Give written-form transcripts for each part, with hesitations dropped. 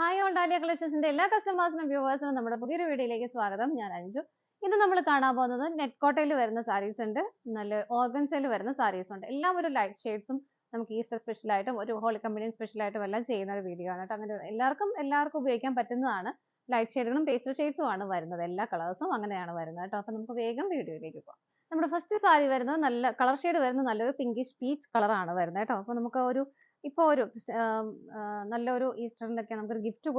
Hi all dahlia കളക്ഷൻസിന്റെ എല്ലാ കസ്റ്റമേഴ്സിനും വ്യൂവേഴ്സിനും നമ്മുടെ പുതിയൊരു വീഡിയോയിലേക്ക് സ്വാഗതം. ഞാൻ അഞ്ജു. ഇന്ന് നമ്മൾ കാണാൻ പോകുന്നത് നെറ്റ് കോട്ടയിൽ വരുന്ന സാരീസ് ഉണ്ട്, നല്ല ഓർഗൻസയിൽ വരുന്ന സാരീസ് ഉണ്ട്. എല്ലാം ഒരു ലൈറ്റ് ഷെയ്ഡ്സും നമുക്ക് ഈസ്റ്റർ സ്പെഷ്യൽ ആയിട്ടും ഒരു ഹോളി കമ്പനിയൻ സ്പെഷ്യൽ ആയിട്ടും എല്ലാം ചെയ്യുന്ന ഒരു വീഡിയോ ആണ് കേട്ടോ. അങ്ങനെ എല്ലാവർക്കും ഉപയോഗിക്കാൻ പറ്റുന്നതാണ്. ലൈറ്റ് ഷെയ്ഡുകളും പേസ്റ്റൽ ഷെയ്ഡ്സും ആണ് വരുന്നത്, എല്ലാ കളേഴ്സും അങ്ങനെയാണ് വരുന്നത് കേട്ടോ. അപ്പൊ നമുക്ക് വേഗം വീഡിയോയിലേക്ക് പോകാം. നമ്മുടെ ഫസ്റ്റ് സാരി വരുന്നത് നല്ല കളർ ഷെയ്ഡ് വരുന്നത് നല്ലൊരു പിങ്കിഷ് പീച്ച് കളറാണ് വരുന്നത് കേട്ടോ. അപ്പൊ നമുക്ക് ഇപ്പോൾ ഒരു നല്ലൊരു ഈസ്റ്ററിനൊക്കെ നമുക്കൊരു ഗിഫ്റ്റ്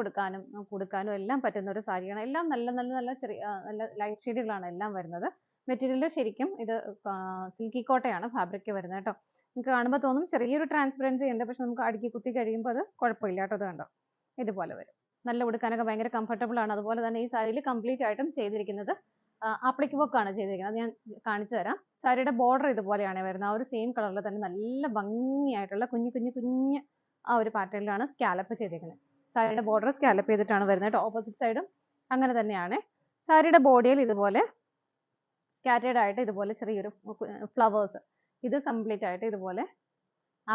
കൊടുക്കാനും എല്ലാം പറ്റുന്ന ഒരു സാരിയാണ്. എല്ലാം നല്ല നല്ല ലൈറ്റ് ഷെയ്ഡുകളാണ് എല്ലാം വരുന്നത്. മെറ്റീരിയൽ ശരിക്കും ഇത് സിൽക്കി കോട്ടയാണ് ഫാബ്രിക് വരുന്നത് കേട്ടോ. നിങ്ങൾക്ക് കാണുമ്പോൾ തോന്നും ചെറിയൊരു ട്രാൻസ്പെറൻസി ഉണ്ട്, പക്ഷെ നമുക്ക് അടുക്കി കുത്തി കഴിയുമ്പോൾ അത് കുഴപ്പമില്ല കേട്ടോ. അത് കണ്ടോ, ഇതുപോലെ വരും. നല്ല ഉടുക്കാനൊക്കെ ഭയങ്കര കംഫർട്ടബിൾ ആണ്. അതുപോലെ തന്നെ ഈ സാരിയിൽ കംപ്ലീറ്റ് ആയിട്ടും ചെയ്തിരിക്കുന്നത് ആപ്ലിക് വർക്ക് ആണ് ചെയ്തിരിക്കുന്നത്. ഞാൻ കാണിച്ചു തരാം. സാരിയുടെ ബോർഡർ ഇതുപോലെയാണ് വരുന്നത്. ആ ഒരു സെയിം കളറിൽ തന്നെ നല്ല ഭംഗിയായിട്ടുള്ള കുഞ്ഞ് ആ ഒരു പാറ്റേണിലാണ് സ്കാലപ്പ് ചെയ്തിരിക്കുന്നത്. സാരിയുടെ ബോർഡർ സ്കാലപ്പ് ചെയ്തിട്ടാണ് വരുന്നത് കേട്ടോ. ഓപ്പോസിറ്റ് സൈഡും അങ്ങനെ തന്നെയാണ്. സാരിയുടെ ബോഡിയിൽ ഇതുപോലെ സ്കാറ്റേർഡ് ആയിട്ട് ഇതുപോലെ ചെറിയൊരു ഫ്ലവേഴ്സ്, ഇത് കംപ്ലീറ്റ് ആയിട്ട് ഇതുപോലെ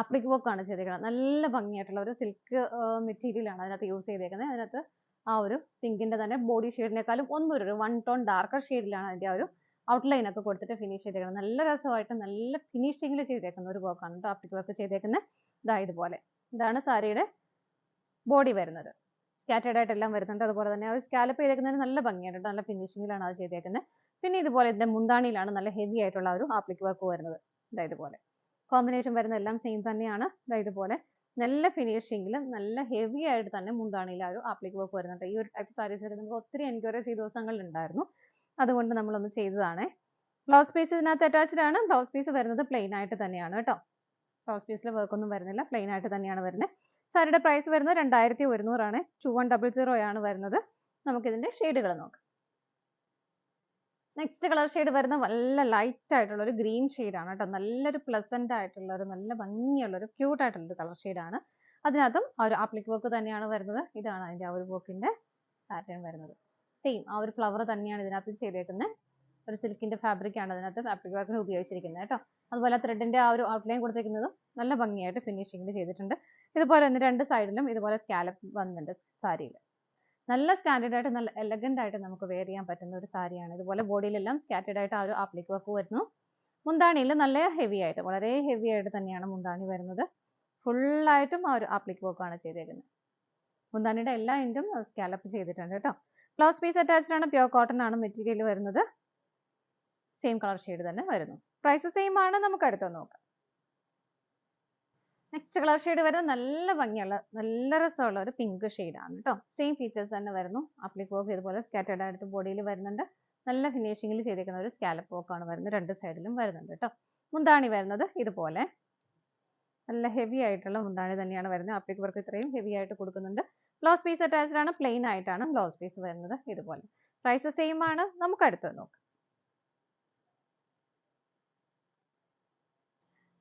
ആപ്ലിക് വർക്ക് ആണ് ചെയ്തിരിക്കുന്നത്. നല്ല ഭംഗിയായിട്ടുള്ള ഒരു സിൽക്ക് മെറ്റീരിയലാണ് അതിനകത്ത് യൂസ് ചെയ്തേക്കുന്നത്. അതിനകത്ത് ആ ഒരു പിങ്കിന്റെ തന്നെ ബോഡി ഷെയ്ഡിനേക്കാളും ഒന്നൊരു 1 ടോൺ ഡാർക്കർ ഷെയ്ഡിലാണ് അതിന്റെ ആ ഒരു ഔട്ട്ലൈൻ ഒക്കെ കൊടുത്തിട്ട് ഫിനിഷ് ചെയ്തേക്കുന്നത്. നല്ല രസമായിട്ട് നല്ല ഫിനിഷിംഗിൽ ചെയ്തേക്കുന്ന ഒരു വർക്കാണ് കേട്ടോ. ആപ്ലിക് വർക്ക് ചെയ്തേക്കുന്നത് ഇതുപോലെ. ഇതാണ് സാരിയുടെ ബോഡി വരുന്നത്. സ്കാറ്റേർഡ് ആയിട്ട് എല്ലാം വരുന്നുണ്ട്. അതുപോലെ തന്നെ ആ ഒരു സ്കാലപ്പ് ചെയ്തേക്കുന്നതിന് നല്ല ഭംഗിയാണ് കേട്ടോ. നല്ല ഫിനിഷിംഗിലാണ് അത് ചെയ്തേക്കുന്നത്. പിന്നെ ഇതുപോലെ ഇതിന്റെ മുന്താണിയിലാണ് നല്ല ഹെവി ആയിട്ടുള്ള ഒരു ആപ്ലിക് വർക്ക് വരുന്നത്. ഇതുപോലെ കോമ്പിനേഷൻ വരുന്ന എല്ലാം സെയിം തന്നെയാണ്. ഇതുപോലെ നല്ല ഫിനിഷിംഗിൽ നല്ല ഹെവി ആയിട്ട് തന്നെ മുന്താണിയിൽ ആ ഒരു ആപ്ലിക് വർക്ക് വരുന്നുണ്ട്. ഈ ഒരു ടൈപ്പ് സാരീസിലൊക്കെ നമുക്ക് ഒത്തിരി എൻക്വയറീസ് ഈ ദിവസങ്ങളിൽ ഉണ്ടായിരുന്നു. അതുകൊണ്ട് നമ്മളൊന്ന് ചെയ്തതാണ്. ബ്ലൗസ് പീസ് ഇതിനകത്ത് അറ്റാച്ച്ഡ് ആണ്. ബ്ലൗസ് പീസ് വരുന്നത് പ്ലെയിൻ ആയിട്ട് തന്നെയാണ് കേട്ടോ. ബ്ലൗസ് പീസിൽ വർക്ക് ഒന്നും വരുന്നില്ല, പ്ലെയിൻ ആയിട്ട് തന്നെയാണ് വരുന്നത്. സാരിയുടെ പ്രൈസ് വരുന്നത് 2100 ആണ്. 2100 ആണ് വരുന്നത്. നമുക്കിതിന്റെ ഷെയ്ഡുകൾ നോക്കാം. നെക്സ്റ്റ് കളർ ഷെയ്ഡ് വരുന്നത് നല്ല ലൈറ്റ് ആയിട്ടുള്ള ഒരു ഗ്രീൻ ഷെയ്ഡാണ് കേട്ടോ. നല്ലൊരു പ്ലസന്റ് ആയിട്ടുള്ള ഒരു നല്ല ഭംഗിയുള്ള ഒരു ക്യൂട്ട് ആയിട്ടുള്ള ഒരു കളർ ഷെയ്ഡാണ്. അതിനകത്തും ആ ഒരു ആപ്ലിക് വർക്ക് തന്നെയാണ് വരുന്നത്. ഇതാണ് അതിന്റെ ആ ഒരു വർക്കിന്റെ പാറ്റേൺ വരുന്നത്. സെയിം ആ ഒരു ഫ്ലവർ തന്നെയാണ് ഇതിനകത്ത് ചെയ്തേക്കുന്നത്. ഒരു സിൽക്കിന്റെ ഫാബ്രിക് ആണ് അതിനകത്ത് ആപ്ലിക് വർക്കിന് ഉപയോഗിച്ചിരിക്കുന്നത് കേട്ടോ. അതുപോലെ ത്രെഡിന്റെ ആ ഒരു ഔട്ട്ലൈൻ കൊടുത്തിരിക്കുന്നത് നല്ല ഭംഗിയായിട്ട് ഫിനിഷിംഗിൽ ചെയ്തിട്ടുണ്ട്. ഇതുപോലെ തന്നെ രണ്ട് സൈഡിലും ഇതുപോലെ സ്കാലപ്പ് വന്നിട്ടുണ്ട് സാരിയിൽ. നല്ല സ്റ്റാൻഡേർഡ് ആയിട്ട് നല്ല എലഗന്റ് ആയിട്ട് നമുക്ക് വെയർ ചെയ്യാൻ പറ്റുന്ന ഒരു സാരിയാണ്. ഇതുപോലെ ബോഡിയിലെല്ലാം സ്കാറ്റേർഡ് ആയിട്ട് ആ ഒരു ആപ്ലിക് വർക്ക് വരുന്നു. മുന്താണിയിൽ നല്ല ഹെവി ആയിട്ട്, വളരെ ഹെവി ആയിട്ട് തന്നെയാണ് മുന്താണി വരുന്നത്. ഫുള്ളായിട്ടും ആ ഒരു ആപ്ലിക് വർക്ക് ആണ് ചെയ്തേക്കുന്നത്. മുന്താണിയുടെ എല്ലാ എൻഡും സ്കാലപ്പ് ചെയ്തിട്ടുണ്ട് കേട്ടോ. ബ്ലൗസ് പീസ് അറ്റാച്ച്ഡ് ആണ്. പ്യുവർ കോട്ടൺ ആണ് മെറ്റീരിയൽ വരുന്നത്. സെയിം കളർ ഷെയ്ഡ് തന്നെ വരുന്നു. പ്രൈസ് സെയിം ആണ്. നമുക്ക് അടുത്ത് നോക്കാം. നെക്സ്റ്റ് കളർ ഷെയ്ഡ് വരുന്നത് നല്ല ഭംഗിയുള്ള നല്ല രസമുള്ള ഒരു പിങ്ക് ആണ് കേട്ടോ. സെയിം ഫീച്ചേഴ്സ് തന്നെ വരുന്നു. ആപ്ലിക് വർക്ക് ഇതുപോലെ സ്കാറ്റേർഡ് ആയിട്ട് ബോഡിയിൽ വരുന്നുണ്ട്. നല്ല ഫിനിഷിംഗിൽ ചെയ്തിരിക്കുന്ന ഒരു സ്കാലപ്പ് വർക്ക് ആണ് വരുന്നത്. രണ്ട് സൈഡിലും വരുന്നുണ്ട് കേട്ടോ. മുന്താണി വരുന്നത് ഇതുപോലെ നല്ല ഹെവി ആയിട്ടുള്ള മുന്താണി തന്നെയാണ് വരുന്നത്. ആപ്ലിക് വർക്ക് ഇത്രയും ഹെവി ആയിട്ട് കൊടുക്കുന്നുണ്ട്. ബ്ലൗസ് പീസ് അറ്റാച്ച്ഡ് ആണ്. പ്ലെയിൻ ആയിട്ടാണ് ബ്ലൗസ് പീസ് വരുന്നത് ഇതുപോലെ. പ്രൈസ് സെയിം ആണ്. നമുക്ക് അടുത്ത് നോക്കാം.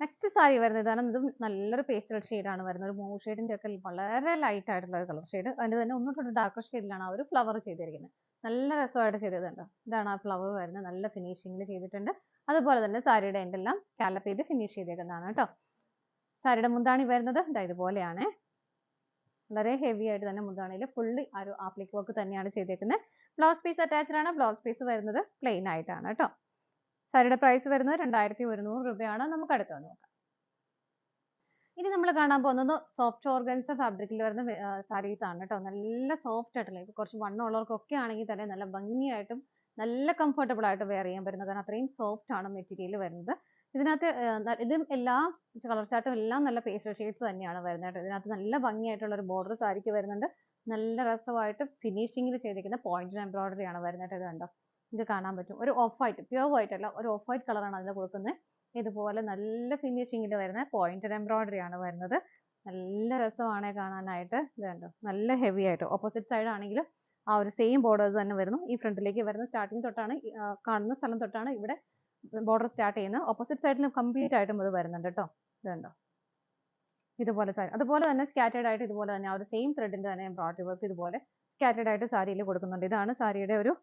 നെക്സ്റ്റ് സാരി വരുന്നത് ഇതാണ്. ഇതും നല്ലൊരു പേസ്റ്റൽ ഷെയ്ഡാണ് വരുന്നത്. ഒരു മൂവ് ഷെയ്ഡിന്റെ ഒക്കെ വളരെ ലൈറ്റ് ആയിട്ടുള്ള ഒരു കളർ ഷെയ്ഡ്. അതിന്റെ തന്നെ ഒന്നുകൂടി ഡാർക്കർ ഷെയ്ഡിലാണ് ആ ഒരു ഫ്ലവർ ചെയ്തിരിക്കുന്നത്. നല്ല രസമായിട്ട് ചെയ്തതുണ്ടോ. ഇതാണ് ആ ഫ്ലവർ വരുന്നത്. നല്ല ഫിനിഷിംഗിൽ ചെയ്തിട്ടുണ്ട്. അതുപോലെ തന്നെ സാരിയുടെ എൻഡെല്ലാം സ്കാലപ്പ് ചെയ്ത് ഫിനിഷ് ചെയ്തേക്കുന്നതാണ് കേട്ടോ. സാരിയുടെ മുന്താണി വരുന്നത് ഇതുപോലെയാണ്. വളരെ ഹെവി ആയിട്ട് തന്നെ മുന്താണിയിൽ ഫുള്ളി ആ ഒരു ആപ്ലിക് വർക്ക് തന്നെയാണ് ചെയ്തേക്കുന്നത്. ബ്ലൗസ് പീസ് അറ്റാച്ച്ഡ് ആണ്. ബ്ലൗസ് പീസ് വരുന്നത് പ്ലെയിൻ ആയിട്ടാണ് കേട്ടോ. സാരിയുടെ പ്രൈസ് വരുന്നത് 2100 രൂപയാണ്. നമുക്ക് അടുത്ത് നോക്കാം. ഇനി നമ്മൾ കാണാൻ പോകുന്നത് സോഫ്റ്റ് ഓർഗൻസ ഫാബ്രിക്കിൽ വരുന്ന സാരീസ് ആണ് കേട്ടോ. നല്ല സോഫ്റ്റ് ആയിട്ടുള്ള, ഇപ്പൊ കുറച്ച് വണ്ണമുള്ളവർക്കൊക്കെ ആണെങ്കിൽ തന്നെ നല്ല ഭംഗിയായിട്ടും നല്ല കംഫർട്ടബിൾ ആയിട്ട് വെയർ ചെയ്യാൻ പറ്റുന്നത്. കാരണം അത്രയും സോഫ്റ്റ് ആണ് മെറ്റീരിയൽ വരുന്നത്. ഇതിനകത്ത് ഇതും എല്ലാ കളർ ചാർട്ടും എല്ലാം നല്ല പേസ്റ്റൽ ഷെയ്ഡ്സ് തന്നെയാണ് വരുന്നത് കേട്ടോ. ഇതിനകത്ത് നല്ല ഭംഗിയായിട്ടുള്ള ഒരു ബോർഡർ സാരിക്ക് വരുന്നുണ്ട്. നല്ല രസമായിട്ട് ഫിനിഷിംഗിൽ ചെയ്തിരിക്കുന്ന പോയിന്റ് എംബ്രോയിഡറി ആണ് വരുന്നത്. ഇത് കണ്ടോ, ഇത് കാണാൻ പറ്റും. ഒരു ഓഫ് വൈറ്റ്, പ്യുവർ വൈറ്റ് അല്ല, ഒരു ഓഫ് വൈറ്റ് കളറാണ് അതിൽ കൊടുക്കുന്നത്. ഇതുപോലെ നല്ല ഫിനിഷിംഗിൽ വരുന്ന പോയിന്റഡ് എംബ്രോയിഡറി ആണ് വരുന്നത്. നല്ല രസമാണ് കാണാനായിട്ട്. ഇത് കണ്ടോ, നല്ല ഹെവി ആയിട്ട്. ഓപ്പോസിറ്റ് സൈഡ് ആണെങ്കിൽ ആ ഒരു സെയിം ബോർഡേഴ്സ് തന്നെ വരുന്നു. ഈ ഫ്രണ്ടിലേക്ക് വരുന്ന സ്റ്റാർട്ടിങ് തൊട്ടാണ്, കാണുന്ന സ്ഥലം തൊട്ടാണ് ഇവിടെ ബോർഡർ സ്റ്റാർട്ട് ചെയ്യുന്നത്. ഓപ്പോസിറ്റ് സൈഡിലും കംപ്ലീറ്റ് ആയിട്ടും ഇത് വരുന്നുണ്ട് കേട്ടോ. ഇത് കണ്ടോ, ഇതുപോലെ സൈഡ്. അതുപോലെ തന്നെ സ്കാറ്റേർഡ് ആയിട്ട് ഇതുപോലെ തന്നെ ആ ഒരു സെയിം ത്രെഡിന്റെ തന്നെ എംബ്രോയിഡറി വർക്ക് ഇതുപോലെ സ്കാറ്റേർഡ് ആയിട്ട് സാരിയിൽ കൊടുക്കുന്നുണ്ട്. ഇതാണ് സാരിയുടെ ഒരു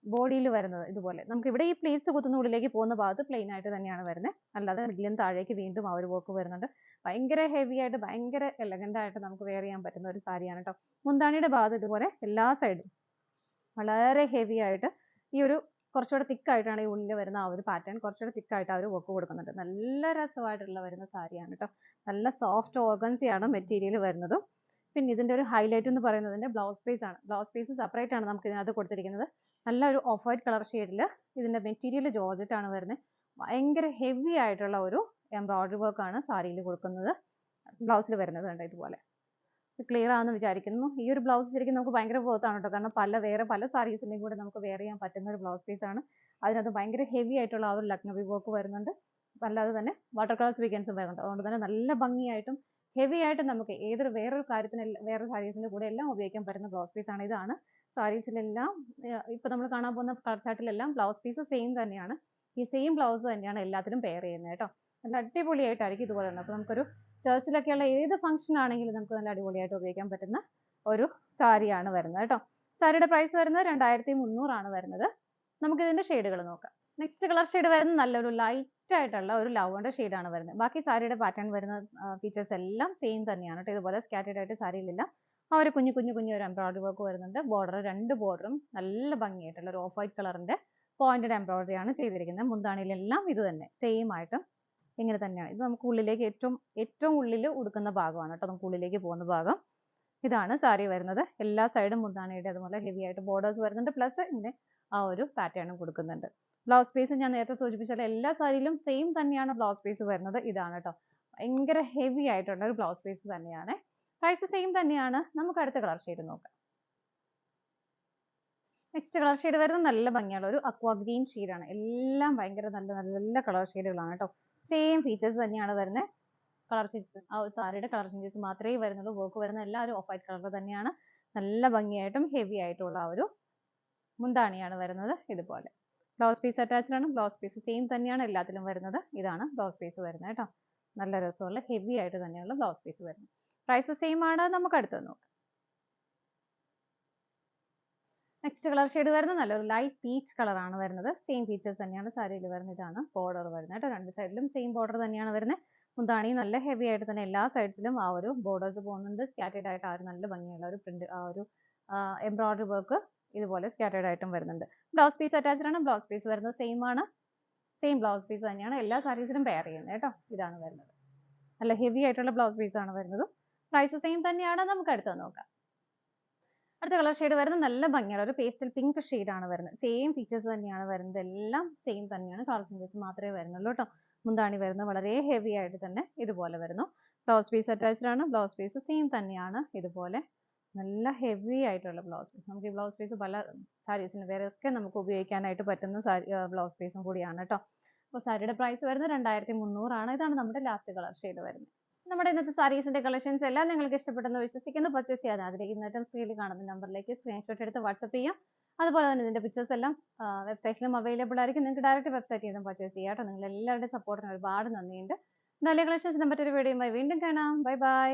ബോഡിയിൽ വരുന്നത്. ഇതുപോലെ നമുക്ക് ഇവിടെ ഈ പ്ലീറ്റ്സ് കുത്തുന്ന ഉള്ളിലേക്ക് പോകുന്ന ഭാഗത്ത് പ്ലെയിൻ ആയിട്ട് തന്നെയാണ് വരുന്നത്. അല്ലാതെ മിഡിലും താഴേക്ക് വീണ്ടും ആ ഒരു വർക്ക് വരുന്നുണ്ട്. ഭയങ്കര ഹെവി ആയിട്ട് ഭയങ്കര എലഗന്റ് ആയിട്ട് നമുക്ക് വെയർ ചെയ്യാൻ പറ്റുന്ന ഒരു സാരിയാണ് കേട്ടോ. മുന്താണിയുടെ ഭാഗത്ത് ഇതുപോലെ എല്ലാ സൈഡും വളരെ ഹെവി ആയിട്ട് ഈ ഒരു കുറച്ചുകൂടെ തിക്കായിട്ടാണ് ഈ ഉള്ളിൽ വരുന്ന ആ ഒരു പാറ്റേൺ കുറച്ചുകൂടെ തിക്കായിട്ട് ആ ഒരു വർക്ക് കൊടുക്കുന്നുണ്ട്. നല്ല രസമായിട്ടുള്ള വരുന്ന സാരിയാണ് കേട്ടോ. നല്ല സോഫ്റ്റ് ഓർഗൻസിയാണ് മെറ്റീരിയൽ വരുന്നതും. പിന്നെ ഇതിന്റെ ഒരു ഹൈലൈറ്റ് എന്ന് പറയുന്നതിന്റെ ബ്ലൗസ് പീസ് ആണ്. ബ്ലൗസ് പീസ് സെപ്പറേറ്റ് ആണ് നമുക്ക് ഇതിനകത്ത് കൊടുത്തിരിക്കുന്നത്. നല്ല ഒരു ഓഫ് വൈറ്റ് കളർ ഷെയ്ഡിൽ ഇതിന്റെ മെറ്റീരിയൽ ജോർജറ്റ് ആണ് വരുന്നത്. ഭയങ്കര ഹെവി ആയിട്ടുള്ള ഒരു എംബ്രോയിഡറി വർക്ക് ആണ് സാരിയിൽ കൊടുക്കുന്നത്. ബ്ലൗസിൽ വരുന്നത് കണ്ടോ ഇതുപോലെ. ക്ലിയർ ആണെന്ന് വിചാരിക്കുന്നു. ഈ ഒരു ബ്ലൗസ് ശരിക്കും നമുക്ക് ഭയങ്കര ആണ് കേട്ടോ. കാരണം വേറെ പല സാരീസിന്റെയും കൂടെ നമുക്ക് വെയർ ചെയ്യാൻ പറ്റുന്ന ഒരു ബ്ലൗസ് പീസ് ആണ്. അതിനകത്ത് ഭയങ്കര ഹെവി ആയിട്ടുള്ള ആ ഒരു ലക്നവി വർക്ക് വരുന്നുണ്ട്. അല്ലാതെ തന്നെ വാട്ടർ കളർ സ്വീക്വൻസും വരുന്നുണ്ട്. അതുകൊണ്ട് തന്നെ നല്ല ഭംഗിയായിട്ടും ഹെവി ആയിട്ടും നമുക്ക് വേറൊരു കാര്യത്തിന് വേറൊരു സാരീസിന്റെ കൂടെ എല്ലാം ഉപയോഗിക്കാൻ പറ്റുന്ന ബ്ലൗസ് പീസ് ആണ്. ഇതാണ് സാരീസിലെല്ലാം ഇപ്പൊ നമ്മൾ കാണാൻ പോകുന്ന കളർ ചാർട്ടിലെല്ലാം ബ്ലൗസ് പീസ് സെയിം തന്നെയാണ്. ഈ സെയിം ബ്ലൗസ് തന്നെയാണ് എല്ലാത്തിലും പെയർ ചെയ്യുന്നത് കേട്ടോ. നല്ല അടിപൊളിയായിട്ടായിരിക്കും ഇതുപോലെ തന്നെ. അപ്പൊ നമുക്കൊരു ചർച്ചിലൊക്കെയുള്ള ഏത് ഫംഗ്ഷൻ ആണെങ്കിലും നമുക്ക് നല്ല അടിപൊളിയായിട്ട് ഉപയോഗിക്കാൻ പറ്റുന്ന ഒരു സാരിയാണ് വരുന്നത് കേട്ടോ. സാരിയുടെ പ്രൈസ് വരുന്നത് 2300 ആണ് വരുന്നത്. നമുക്ക് ഇതിന്റെ ഷെയ്ഡുകൾ നോക്കാം. നെക്സ്റ്റ് കളർ ഷെയ്ഡ് വരുന്നത് നല്ലൊരു ലൈറ്റ് ആയിട്ടുള്ള ഒരു ലവണ്ടർ ഷെയ്ഡാണ് വരുന്നത്. ബാക്കി സാരിയുടെ പാറ്റേൺ വരുന്ന ഫീച്ചേഴ്സ് എല്ലാം സെയിം തന്നെയാണ് കേട്ടോ. ഇതുപോലെ സ്കാറ്റേഡ് ആയിട്ട് സാരിയിലില്ല. ആ ഒരു കുഞ്ഞു ഒരു എംബ്രോയിഡറി വർക്ക് വരുന്നുണ്ട്. രണ്ട് ബോർഡറും നല്ല ഭംഗിയായിട്ടുള്ള ഒരു ഓഫ് വൈറ്റ് കളറിന്റെ പോയിന്റഡ് എംബ്രോയിഡറി ആണ് ചെയ്തിരിക്കുന്നത്. മുന്താണിയിലെല്ലാം ഇത് തന്നെ സെയിം ആയിട്ട് ഇങ്ങനെ തന്നെയാണ്. ഇത് നമുക്ക് ഉള്ളിലേക്ക് ഏറ്റവും ഉള്ളിൽ ഉടുക്കുന്ന ഭാഗമാണ് കേട്ടോ. നമുക്ക് ഉള്ളിലേക്ക് പോകുന്ന ഭാഗം ഇതാണ് സാരി വരുന്നത്. എല്ലാ സൈഡും മുന്താണിയുടെ അതുപോലെ ഹെവി ആയിട്ട് ബോർഡേഴ്സ് വരുന്നുണ്ട്. പ്ലസ് ഇങ്ങനെ ആ ഒരു പാറ്റേണും കൊടുക്കുന്നുണ്ട്. ബ്ലൗസ് പീസ് ഞാൻ നേരത്തെ സൂചിപ്പിച്ചാൽ എല്ലാ സാരിയിലും സെയിം തന്നെയാണ് ബ്ലൗസ് പീസ് വരുന്നത്. ഇതാണ് കേട്ടോ. ഭയങ്കര ഹെവി ആയിട്ടുള്ള ഒരു ബ്ലൗസ് പീസ് തന്നെയാണ്. പ്രൈസ് സെയിം തന്നെയാണ്. നമുക്ക് അടുത്ത കളർ ഷെയ്ഡ് നോക്കാം. നെക്സ്റ്റ് കളർ ഷെയ്ഡ് വരുന്നത് നല്ല ഭംഗിയുള്ള ഒരു അക്വാ ഗ്രീൻ ഷെയ്ഡാണ്. എല്ലാം ഭയങ്കര നല്ല കളർ ഷെയ്ഡുകളാണ് കേട്ടോ. സെയിം ഫീച്ചേഴ്സ് തന്നെയാണ് വരുന്നത്. കളർ ചേഞ്ചസ് ആ ഒരു സാരിയുടെ കളർ ചേഞ്ചസ് മാത്രമേ വരുന്നുള്ളൂ. വർക്ക് വരുന്ന എല്ലാവരും ഓഫ് വൈറ്റ് കളർ തന്നെയാണ്. നല്ല ഭംഗിയായിട്ടും ഹെവി ആയിട്ടുള്ള ആ ഒരു മുന്താണിയാണ് വരുന്നത്. ഇതുപോലെ ബ്ലൗസ് പീസ് അറ്റാച്ച്ഡ് ആണ്. ബ്ലൗസ് പീസ് സെയിം തന്നെയാണ് എല്ലാത്തിലും വരുന്നത്. ഇതാണ് ബ്ലൗസ് പീസ് വരുന്നത് കേട്ടോ. നല്ല രസമുള്ള ഹെവി ആയിട്ട് തന്നെയുള്ള ബ്ലൗസ് പീസ് വരുന്നത്. പ്രൈസ് സെയിം ആണ്. നമുക്ക് അടുത്തത് നോക്കാം. നെക്സ്റ്റ് കളർ ഷെയ്ഡ് വരുന്നത് നല്ലൊരു ലൈറ്റ് പീച്ച് കളർ ആണ് വരുന്നത്. സെയിം ഫീച്ചേഴ്സ് തന്നെയാണ് സാരിയിൽ വരുന്നത്. ഇതാണ് ബോർഡർ വരുന്നത് കേട്ടോ. രണ്ട് സൈഡിലും സെയിം ബോർഡർ തന്നെയാണ് വരുന്നത്. മുന്താണി നല്ല ഹെവി ആയിട്ട് തന്നെ എല്ലാ സൈഡ്സിലും ആ ഒരു ബോർഡേഴ്സ് പോകുന്നുണ്ട്. സ്കാറ്റേഡ് ആയിട്ട് ആ ഒരു നല്ല ഭംഗിയുള്ള ഒരു പ്രിന്റ് ആ ഒരു എംബ്രോയിഡറി വർക്ക് ഇതുപോലെ സ്കാറ്റേഡ് ആയിട്ടും വരുന്നുണ്ട്. ബ്ലൗസ് പീസ് അറ്റാച്ച്ഡ് ആണ്. ബ്ലൗസ് പീസ് വരുന്നത് സെയിം ആണ്. സെയിം ബ്ലൗസ് പീസ് തന്നെയാണ് എല്ലാ സാരീസിലും പെയർ ചെയ്യുന്നത് കേട്ടോ. ഇതാണ് വരുന്നത്. നല്ല ഹെവി ആയിട്ടുള്ള ബ്ലൗസ് പീസ് ആണ് വരുന്നത്. പ്രൈസ് സെയിം തന്നെയാണ്. നമുക്ക് അടുത്തത് നോക്കാം. അടുത്ത കളർ ഷെയ്ഡ് വരുന്നത് നല്ല ഭംഗിയുള്ള ഒരു പേസ്റ്റൽ പിങ്ക് ആണ് വരുന്നത്. സെയിം ഫീച്ചേഴ്സ് തന്നെയാണ് വരുന്നത്. എല്ലാം സെയിം തന്നെയാണ്. കളർ ചേഞ്ചസ് മാത്രമേ വരുന്നുള്ളൂ കേട്ടോ. മുന്താണി വരുന്നത് വളരെ ഹെവി ആയിട്ട് തന്നെ ഇതുപോലെ വരുന്നു. ബ്ലൗസ് പീസ് അറ്റാച്ച്ഡ് ആണ്. ബ്ലൗസ് പീസ് സെയിം തന്നെയാണ്. ഇതുപോലെ നല്ല ഹെവി ആയിട്ടുള്ള ബ്ലൗസ് പീസ്. നമുക്ക് ഈ ബ്ലൗസ് പീസ് പല സാരീസിന് വേറെയൊക്കെ നമുക്ക് ഉപയോഗിക്കാനായിട്ട് പറ്റുന്ന ബ്ലൗസ് പീസും കൂടിയാണ് കേട്ടോ. അപ്പോൾ സാരിയുടെ പ്രൈസ് വരുന്നത് 2300 ആണ്. ഇതാണ് നമ്മുടെ ലാസ്റ്റ് കളർ ഷെയ്ഡ് വരുന്നത്. നമ്മുടെ ഇന്നത്തെ സാരീസിന്റെ കളക്ഷൻസ് എല്ലാം നിങ്ങൾക്ക് ഇഷ്ടപ്പെട്ടെന്ന് വിശ്വസിക്കുന്നു. പർച്ചേസ് ചെയ്യാൻ ആഗ്രഹിക്കുന്നവരും സ്ക്രീനിൽ കാണുന്ന നമ്പറിലേക്ക് സ്ക്രീൻഷോട്ട് എടുത്ത് വാട്സ്ആപ്പ് ചെയ്യാം. അതുപോലെ തന്നെ ഇതിന്റെ പിക്ചേഴ്സ് എല്ലാം വെബ്സൈറ്റിലും അവൈലബിൾ ആയിരിക്കും. നിങ്ങൾക്ക് ഡയറക്റ്റ് വെബ്സൈറ്റിൽ നിന്നും പർച്ചേസ് ചെയ്യാം കേട്ടോ. നിങ്ങൾ എല്ലാവരുടെയും സപ്പോർട്ടിന് ഒരുപാട് നന്ദിയുണ്ട്. നല്ല കളക്ഷൻസിനെ മറ്റൊരു വീഡിയോയുമായി വീണ്ടും കാണാം. Bye bye.